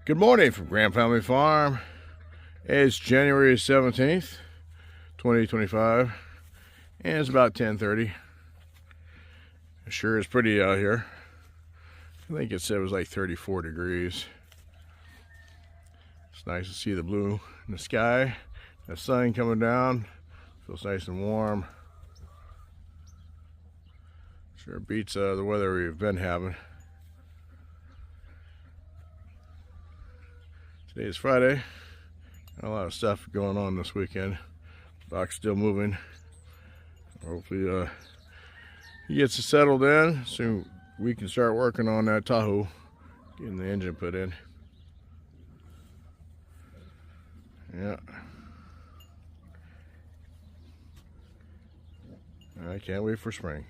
Good morning from Graham Family Farm. It's January 17th, 2025, and it's about 10:30. It sure is pretty out here. I think it said it was like 34 degrees. It's nice to see the blue in the sky, the sun coming down. Feels nice and warm. Sure beats the weather we've been having. Today is Friday. Got a lot of stuff going on this weekend. Doc's still moving. Hopefully he gets it settled in. Soon we can start working on that Tahoe, getting the engine put in. Yeah. I can't wait for spring.